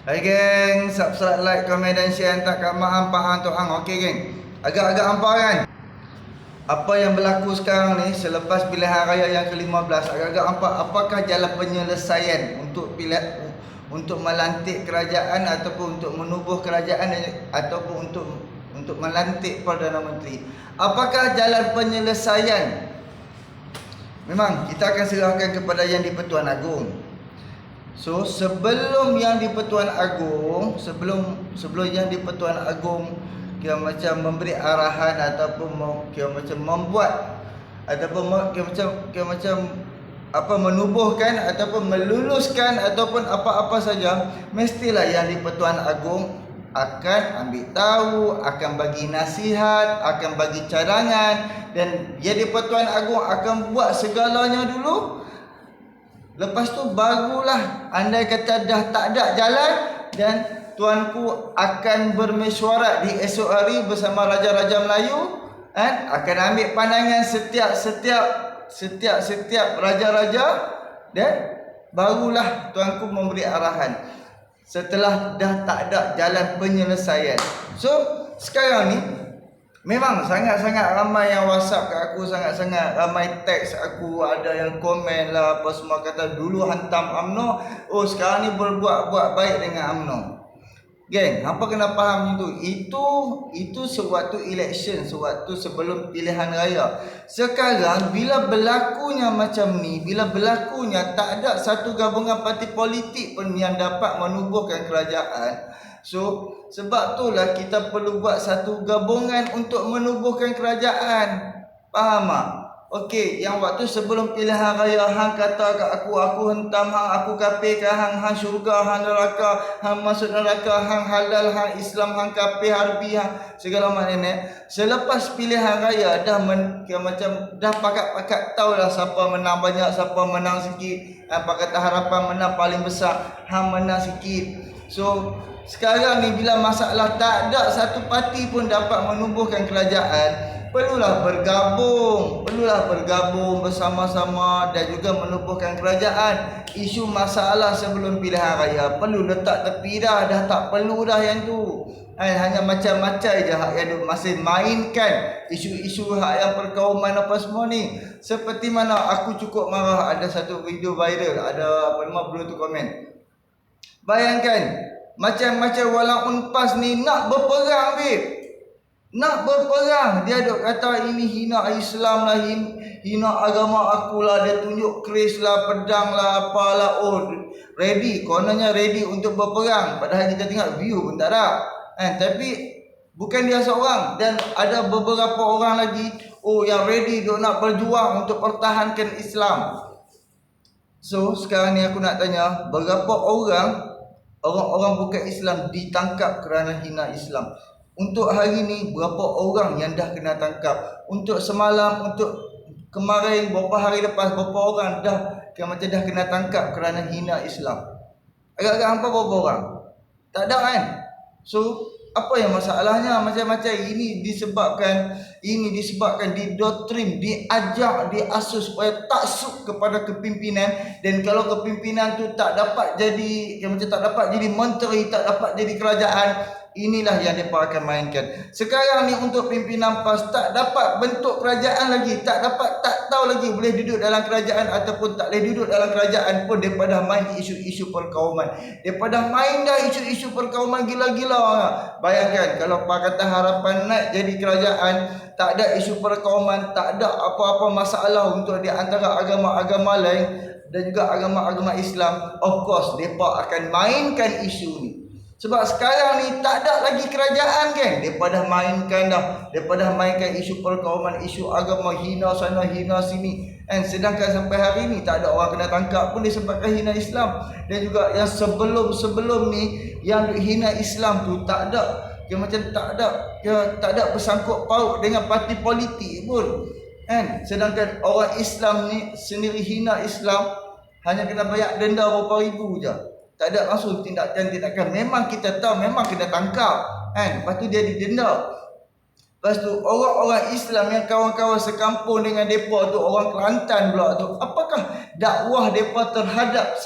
Hai geng, subscribe, like, komen dan share. Tak kat mak ampah tu hang. Okey geng. Agak-agak ampah kan? Apa yang berlaku sekarang ni selepas pilihan raya yang ke-15, agak-agak ampah. Apakah jalan penyelesaian untuk melantik kerajaan ataupun untuk menubuh kerajaan ataupun untuk melantik Perdana Menteri? Apakah jalan penyelesaian? Memang kita akan serahkan kepada Yang di-Pertuan Agong. So sebelum Yang di-Pertuan Agong, sebelum Yang di-Pertuan Agong kira macam memberi arahan ataupun kira macam membuat ataupun kira macam apa menubuhkan ataupun meluluskan ataupun apa-apa saja, mestilah Yang di-Pertuan Agong akan ambil tahu, akan bagi nasihat, akan bagi cadangan, dan Yang di-Pertuan Agong akan buat segalanya dulu. Lepas tu barulah andai kata dah tak ada jalan, dan tuanku akan bermesyuarat di esok hari bersama Raja-Raja Melayu, akan ambil pandangan setiap raja-raja, dan barulah tuanku memberi arahan setelah dah tak ada jalan penyelesaian. So sekarang ni memang sangat-sangat ramai yang WhatsApp kat aku, sangat-sangat ramai teks aku, ada yang komen lah apa semua, kata dulu hantam UMNO, oh sekarang ni berbuat baik dengan UMNO. Geng, apa kena faham itu sewaktu election, sewaktu sebelum pilihan raya. Sekarang bila berlakunya macam ni, bila berlakunya tak ada satu gabungan parti politik pun yang dapat menubuhkan kerajaan. So sebab itulah kita perlu buat satu gabungan untuk menubuhkan kerajaan. Faham tak? Okey, yang waktu sebelum pilihan raya hang kata kat aku hentam hang, aku kafirkan hang syurga, hang neraka, hang masuk neraka, hang halal, hang Islam, hang kafir, harbi, hang segala macam. Selepas pilihan raya dah macam dah pakat tahulah siapa menang banyak, siapa menang sikit. Pakatan Harapan menang paling besar, hang menang sikit. So sekarang ni bila masalah tak ada satu parti pun dapat menubuhkan kerajaan, perlulah bergabung bersama-sama dan juga menubuhkan kerajaan. Isu masalah sebelum pilihan raya perlu letak tepi dah tak perlu dah yang tu. Hanya macam-macam je hak yang masih mainkan isu-isu hak yang perkauman apa semua ni. Seperti mana aku cukup marah, ada satu video viral, ada 50 tu komen. Bayangkan macam-macam walau Unpas ni nak berperang babe. Nak berperang. Dia duk kata ini hina Islam lah, hina agama aku lah. Dia tunjuk keris lah, pedang lah, apalah. Oh ready, kononnya ready untuk berperang. Padahal kita tengok view pun tak ada. Tapi bukan dia seorang, dan ada beberapa orang lagi yang ready duk nak berjuang untuk pertahankan Islam. So sekarang ni aku nak tanya, berapa orang bukan Islam ditangkap kerana hina Islam? Untuk hari ni berapa orang yang dah kena tangkap? Untuk semalam, untuk kemarin, beberapa hari lepas, berapa orang dah kena tangkap kerana hina Islam? Agak-agak hampa berapa orang? Tak ada kan? So apa yang masalahnya? Macam-macam ini disebabkan didoktrin, diajak, diasuh supaya taksub kepada kepimpinan. Dan kalau kepimpinan tu tak dapat jadi menteri, tak dapat jadi kerajaan, inilah yang mereka akan mainkan. Sekarang ni untuk pimpinan PAS tak dapat bentuk kerajaan lagi, tak tahu lagi boleh duduk dalam kerajaan ataupun tak boleh duduk dalam kerajaan pun. Daripada main isu-isu perkauman, daripada main dah isu-isu perkauman gila-gila. Bayangkan kalau Pakatan Harapan naik jadi kerajaan, tak ada isu perkauman, tak ada apa-apa masalah untuk di antara agama-agama lain dan juga agama-agama Islam. Of course mereka akan mainkan isu ni. Sebab sekarang ni tak ada lagi kerajaan kan. Daripada mainkan isu perkauman, isu agama, hina sana hina sini. Sedangkan sampai hari ni tak ada orang kena tangkap pun disebabkan hina Islam. Dan juga yang sebelum ni yang hina Islam tu tak ada tak ada bersangkut paut dengan parti politik pun. Sedangkan orang Islam ni sendiri hina Islam, hanya kena bayar denda berapa ribu je. Tak ada langsung tindakan. Memang kita tahu memang kena tangkap, lepas tu dia didenda. Lepas tu orang-orang Islam yang kawan-kawan sekampung dengan depa tu, orang Kelantan pula tu, apakah dakwah depa terhadap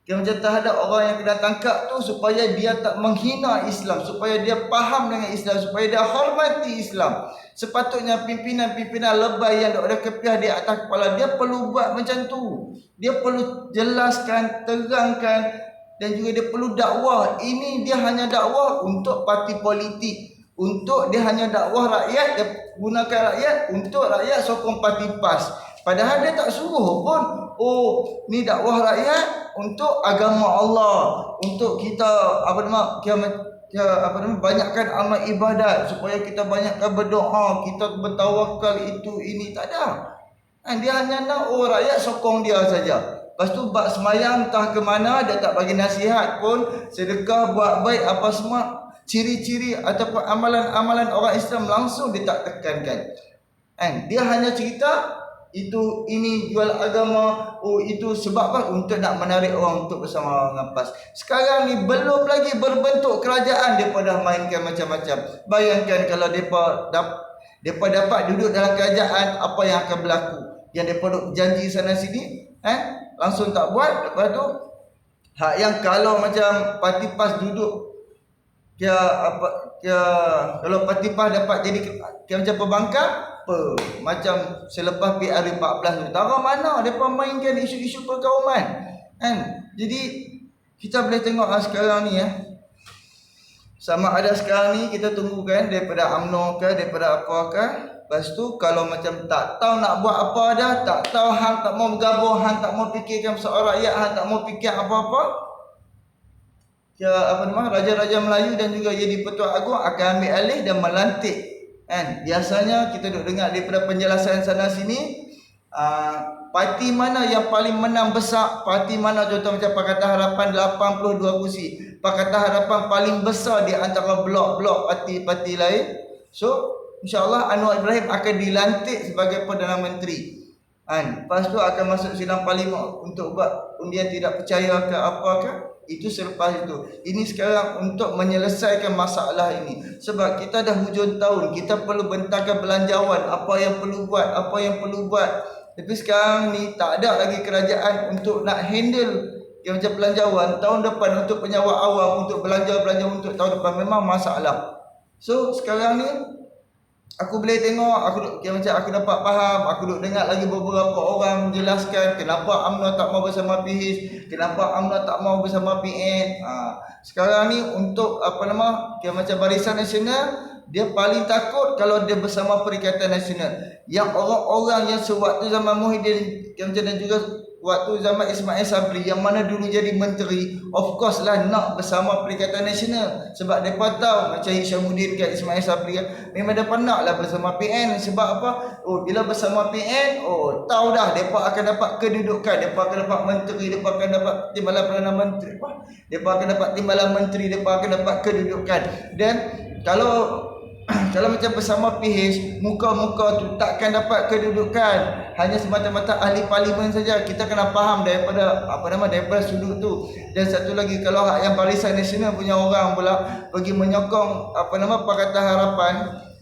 Kira macam terhadap orang yang kena tangkap tu, supaya dia tak menghina Islam, supaya dia faham dengan Islam, supaya dia hormati Islam. Sepatutnya pimpinan-pimpinan lebay yang ada kepiah di atas kepala, dia perlu buat macam tu. Dia perlu jelaskan, terangkan, dan juga dia perlu dakwah. Ini dia hanya dakwah untuk parti politik, untuk dia hanya dakwah rakyat, dia gunakan rakyat untuk rakyat sokong parti PAS. Padahal dia tak suruh pun, oh ni dakwah rakyat untuk agama Allah, untuk kita banyakkan amal ibadat, supaya kita banyakkan berdoa, kita bertawakal, itu ini. Tak ada. Dia hanya nak rakyat sokong dia saja. Lepas tu bab semayang entah ke mana, dia tak bagi nasihat pun, sedekah, buat baik, apa semua, ciri-ciri ataupun amalan-amalan orang Islam langsung dia tak tekankan. Dia hanya cerita itu, ini jual agama, oh itu sebab apa? Untuk nak menarik orang untuk bersama dengan PAS. Sekarang ni belum lagi berbentuk kerajaan, mereka dah mainkan macam-macam. Bayangkan kalau mereka dapat duduk dalam kerajaan, apa yang akan berlaku? Yang mereka duduk janji sana sini, langsung tak buat. Lepas tu yang kalau macam parti PAS duduk, kalau parti PAS dapat jadi macam pembangkang, macam selepas PR14 tu, tahu mana mereka mainkan isu-isu perkauman. Jadi kita boleh tengok sekarang ni, sama ada sekarang ni kita tunggu kan daripada UMNO ke, daripada apakah. Lepas tu kalau macam tak tahu nak buat apa dah, tak tahu, hang tak mau bergabung, hang tak mau fikirkan soal rakyat, hang tak mau fikir apa-apa, Raja-Raja Melayu dan juga Jadi Pertuan Agong akan ambil alih dan melantik. Biasanya kita duk dengar daripada penjelasan sana sini, parti mana yang paling menang besar, parti mana, contoh macam Pakatan Harapan 82 kursi, Pakatan Harapan paling besar di antara blok-blok parti-parti lain. So insya-Allah Anwar Ibrahim akan dilantik sebagai Perdana Menteri. Lepas tu akan masuk sidang parlimen untuk buat undian tidak percaya ke apakah. Itu selepas itu. Ini sekarang untuk menyelesaikan masalah ini. Sebab kita dah hujung tahun, kita perlu bentangkan belanjawan, apa yang perlu buat, apa yang perlu buat. Tapi sekarang ni tak ada lagi kerajaan untuk nak handle yang macam belanjawan. Tahun depan untuk penyewa awam, untuk belanja untuk tahun depan memang masalah. So sekarang ni aku boleh tengok, aku dapat faham, aku duk dengar lagi beberapa orang menjelaskan kenapa UMNO tak mau bersama PH, kenapa UMNO tak mau bersama PN. Sekarang ni untuk macam Barisan Nasional, dia paling takut kalau dia bersama Perikatan Nasional. Yang orang-orang yang sewaktu zaman Muhyiddin dan juga waktu zaman Ismail Sabri, yang mana dulu jadi menteri, of course lah nak bersama Perikatan Nasional. Sebab mereka tahu macam Hishamuddin kat Ismail Sabri, memang mereka nak lah bersama PN. Sebab apa? Bila bersama PN, tahu dah mereka akan dapat kedudukan, mereka akan dapat menteri, mereka akan dapat timbalan Perdana Menteri, mereka akan dapat timbalan menteri, mereka akan dapat kedudukan. Dan kalau macam bersama PH, muka-muka tu takkan dapat kedudukan, hanya semata-mata ahli parlimen saja. Kita kena faham daripada daripada sudut tu. Dan satu lagi, kalau yang Barisan Nasional punya orang pula pergi menyokong Pakatan Harapan,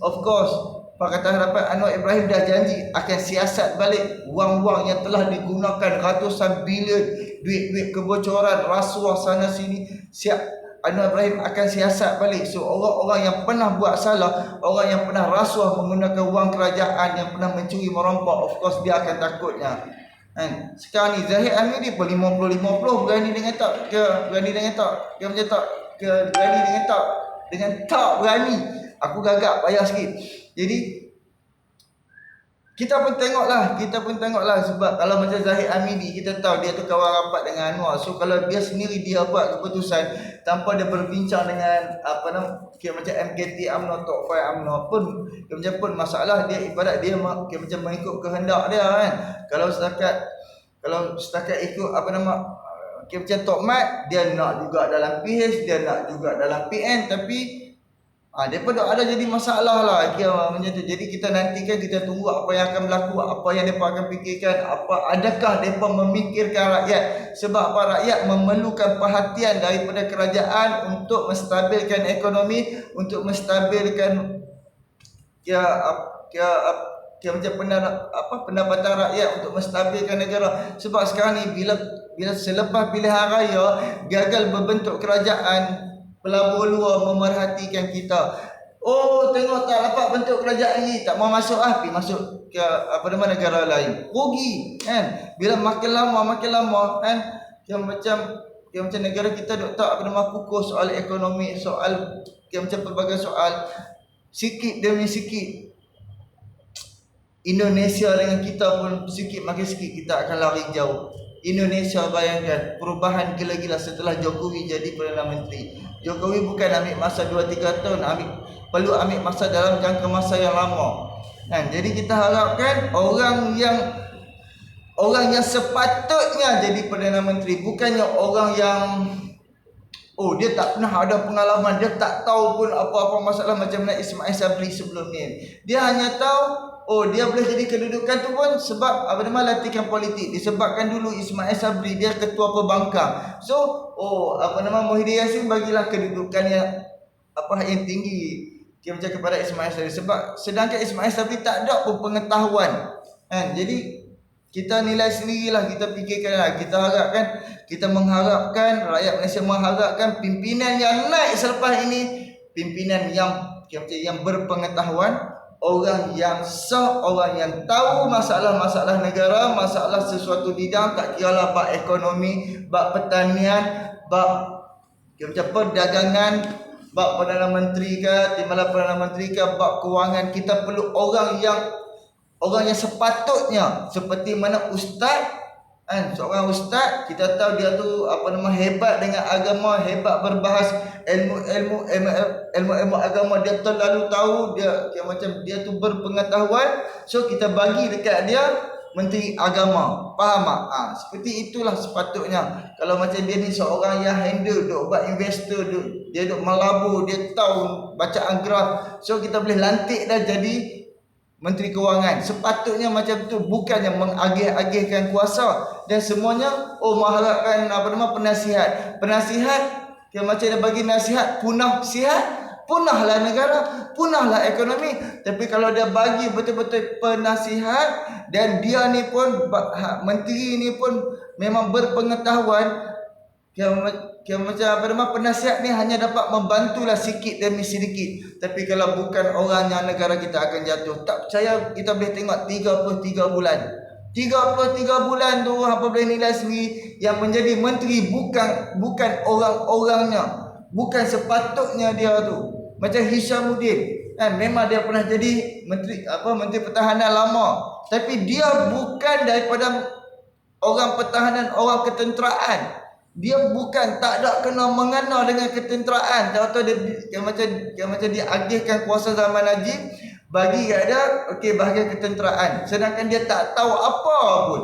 of course Pakatan Harapan Anwar Ibrahim dah janji akan siasat balik wang-wang yang telah digunakan ratusan bilion, duit-duit kebocoran, rasuah sana sini. Anwar Ibrahim akan siasat balik. So orang-orang yang pernah buat salah, orang yang pernah rasuah menggunakan wang kerajaan, yang pernah mencuri merompak, of course dia akan takutnya. Sekarang ni Zahid Hamidi pun 50-50, berani dengan tak ke, berani dengan tak ke, macam tak ke, berani dengan tak, dengan tak berani. Aku gagap payah sikit. Jadi kita pun tengoklah sebab kalau macam Zahid Hamidi, kita tahu dia tu kawan rapat dengan Anwar. So kalau dia sendiri dia buat keputusan tanpa dia berbincang dengan macam MKT UMNO, Top 5 UMNO pun, macam pun masalah dia, ibarat dia macam mengikut kehendak dia kan. Kalau setakat ikut macam Tok Mat, dia nak juga dalam PH, dia nak juga dalam PN, tapi mereka ada jadi masalah lah macam tu. Jadi kita nantikan, kita tunggu apa yang akan berlaku, apa yang mereka akan fikirkan, adakah mereka memikirkan rakyat. Sebab rakyat memerlukan perhatian daripada kerajaan untuk menstabilkan ekonomi, untuk menstabilkan macam pendapatan rakyat, untuk menstabilkan negara. Sebab sekarang ni bila bila selepas pilihan raya gagal berbentuk kerajaan, pelabur luar memerhatikan kita. Oh, tengok tak dapat bentuk kerajaan ni, tak mau masuk pergi masuk ke negara lain. Rugi kan. Bila makin lama kan, yang macam negara kita duk tak fokus soal ekonomi, soal macam pelbagai soal, sikit demi sikit Indonesia dengan kita pun sikit makin sikit kita akan lari jauh. Indonesia, bayangkan perubahan gila-gila setelah Jokowi jadi Perdana Menteri. Jokowi bukan ambil masa 2-3 tahun, perlu ambil masa dalam jangka masa yang lama. Kan? Jadi kita harapkan orang yang sepatutnya jadi Perdana Menteri, bukannya orang yang dia tak pernah ada pengalaman, dia tak tahu pun apa-apa masalah macam mana Ismail Sabri sebelum ni. Dia hanya tahu dia boleh jadi kedudukan tu pun sebab latihan politik. Disebabkan dulu Ismail Sabri dia ketua perbankang. So, Muhyiddin Yassin bagilah kedudukan yang tinggi macam kepada Ismail Sabri, sebab sedangkan Ismail Sabri tak ada pun pengetahuan. Kan? Jadi kita nilai sendirilah, kita fikirkanlah, kita mengharapkan rakyat Malaysia mengharapkan pimpinan yang naik selepas ini, pimpinan yang berpengetahuan, orang yang sah, orang yang tahu masalah-masalah negara, masalah sesuatu bidang, tak kiralah bab ekonomi, bab pertanian, bab macam perdagangan, bab Perdana Menteri ke, timbalan Perdana Menteri ke, bab kewangan. Kita perlu orang yang sepatutnya, seperti mana ustaz kan, seorang ustaz kita tahu dia tu hebat dengan agama, hebat berbahas ilmu agama, dia terlalu tahu, dia tu berpengetahuan. So kita bagi dekat dia Menteri Agama, faham tak? Seperti itulah sepatutnya. Kalau macam dia ni seorang yang handle, duk buat investor, dia duk melabur, dia tahu bacaan graf, so kita boleh lantik dah jadi Menteri Kewangan. Sepatutnya macam tu, bukannya mengagih-agihkan kuasa dan semuanya mengharapkan penasihat yang macam dia bagi nasihat, punah sihat, punahlah negara, punahlah ekonomi. Tapi kalau dia bagi betul-betul penasihat dan dia ni pun menteri ni pun memang berpengetahuan, macam penasihat ni hanya dapat membantulah sikit demi sedikit. Tapi kalau bukan orangnya, negara kita akan jatuh. Tak percaya, kita boleh tengok 33 bulan. 33 bulan tu apa boleh nilai sendiri, yang menjadi menteri bukan orang-orangnya, bukan sepatutnya dia tu. Macam Hishamuddin kan, memang dia pernah jadi menteri pertahanan lama, tapi dia bukan daripada orang pertahanan, orang ketenteraan. Dia bukan, tak ada kena mengena dengan ketenteraan. Contoh dia macam dia agihkan kuasa zaman Najib, bagi kat dia bahagian ketenteraan, sedangkan dia tak tahu apa pun.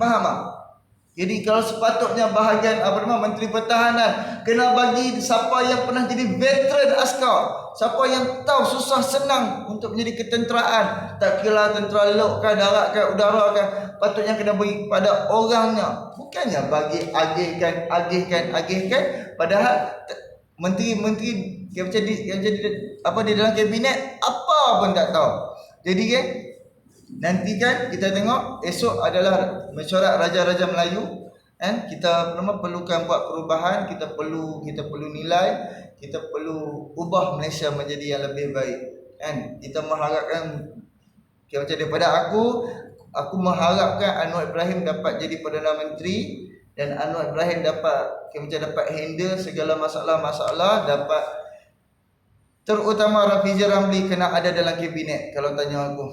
Faham tak? Jadi kalau sepatutnya bahagian Menteri Pertahanan kena bagi siapa yang pernah jadi veteran askar, siapa yang tahu susah senang untuk menjadi ketenteraan, tak kira tentera laut ke, darat ke, udara ke, patutnya kena bagi pada orangnya, bukannya bagi agihkan. Padahal menteri-menteri yang jadi di dalam kabinet apa pun tak tahu. Jadi kan, nanti kan kita tengok esok adalah mesyuarat Raja-Raja Melayu kan, kita perlukan buat perubahan, kita perlu nilai, kita perlu ubah Malaysia menjadi yang lebih baik kan. Kita mengharapkan macam daripada aku mengharapkan Anwar Ibrahim dapat jadi Perdana Menteri, dan Anwar Ibrahim dapat handle segala masalah-masalah, dapat, terutama Rafizi Ramli kena ada dalam kabinet kalau tanya aku.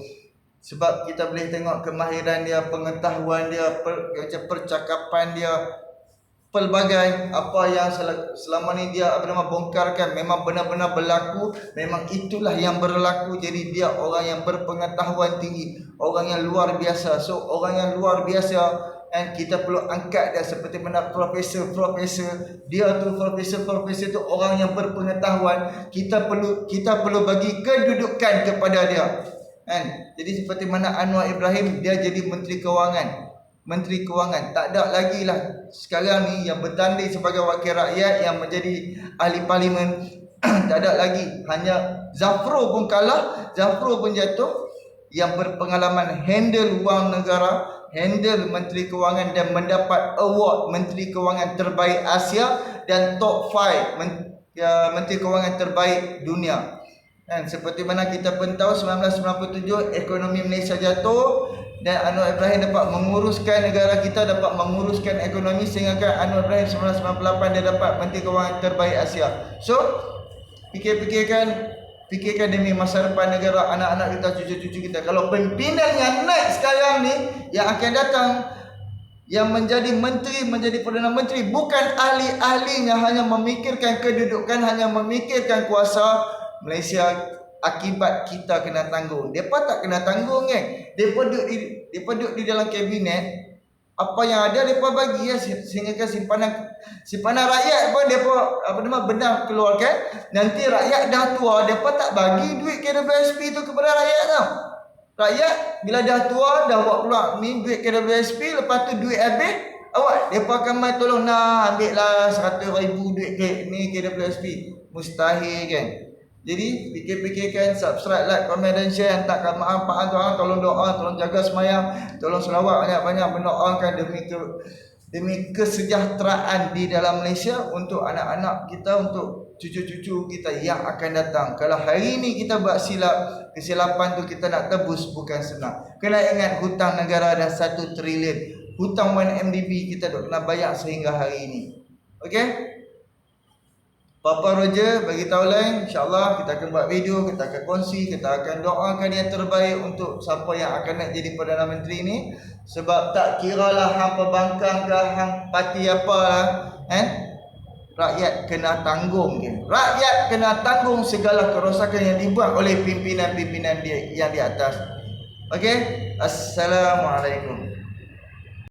Sebab kita boleh tengok kemahiran dia, pengetahuan dia, percakapan dia, pelbagai apa yang selama ni dia bongkarkan memang benar-benar berlaku, memang itulah yang berlaku. Jadi dia orang yang berpengetahuan tinggi, orang yang luar biasa. So orang yang luar biasa, dan kita perlu angkat dia seperti mana profesor dia tu, profesor tu orang yang berpengetahuan. Kita perlu bagi kedudukan kepada dia kan. Jadi seperti mana Anwar Ibrahim, dia jadi Menteri Kewangan, tak ada lagi lah sekarang ni yang bertanding sebagai wakil rakyat, yang menjadi ahli parlimen. Tak ada lagi, hanya Zafrul pun kalah, Zafrul pun jatuh, yang berpengalaman handle wang negara, handle Menteri Kewangan dan mendapat award Menteri Kewangan terbaik Asia dan top 5 Menteri Kewangan terbaik dunia. Dan seperti mana kita pun tahu 1997 ekonomi Malaysia jatuh dan Anwar Ibrahim dapat menguruskan negara kita, dapat menguruskan ekonomi sehingga Anwar Ibrahim 1998 dia dapat Menteri Kewangan terbaik Asia. So fikirkan demi masa depan negara, anak-anak kita, cucu-cucu kita. Kalau pimpinan yang naik sekarang ni yang akan datang, yang menjadi menteri, menjadi Perdana Menteri, bukan ahli-ahlinya hanya memikirkan kedudukan, hanya memikirkan kuasa, Malaysia akibat kita kena tanggung. Depa tak kena tanggung kan. Depa duduk di dalam kabinet, apa yang ada depa bagi ya, sehingga simpanan rakyat pun depa benar keluarkan. Nanti rakyat dah tua, depa tak bagi duit KWSP tu kepada rakyat tau. Rakyat bila dah tua, dah buat pula ni duit KWSP, lepas tu duit habis, awak depa akan mai tolong nak ambil lah 100,000 duit ni KWSP. Mustahil kan. Jadi fikir-fikirkan, subscribe, like, komen dan share. Hantarkan maaf tuan, tolong doa, tolong jaga semayang, tolong selawat banyak-banyak, mendoakan demi kesejahteraan di dalam Malaysia untuk anak-anak kita, untuk cucu-cucu kita yang akan datang. Kalau hari ini kita buat silap, kesilapan tu kita nak tebus bukan senang. Kena ingat hutang negara dah 1 trilion. Hutang 1MDB kita dah kena bayar sehingga hari ini. Okey? Papa Roger bagi tahu lain, insya-Allah kita akan buat video, kita akan kongsi, kita akan doakan yang terbaik untuk siapa yang akan nak jadi Perdana Menteri ni. Sebab tak kiralah hang pembangkang ke hang parti apa lah, rakyat kena tanggung kan. Rakyat kena tanggung segala kerosakan yang dibuat oleh pimpinan-pimpinan dia yang di atas. Okey? Assalamualaikum.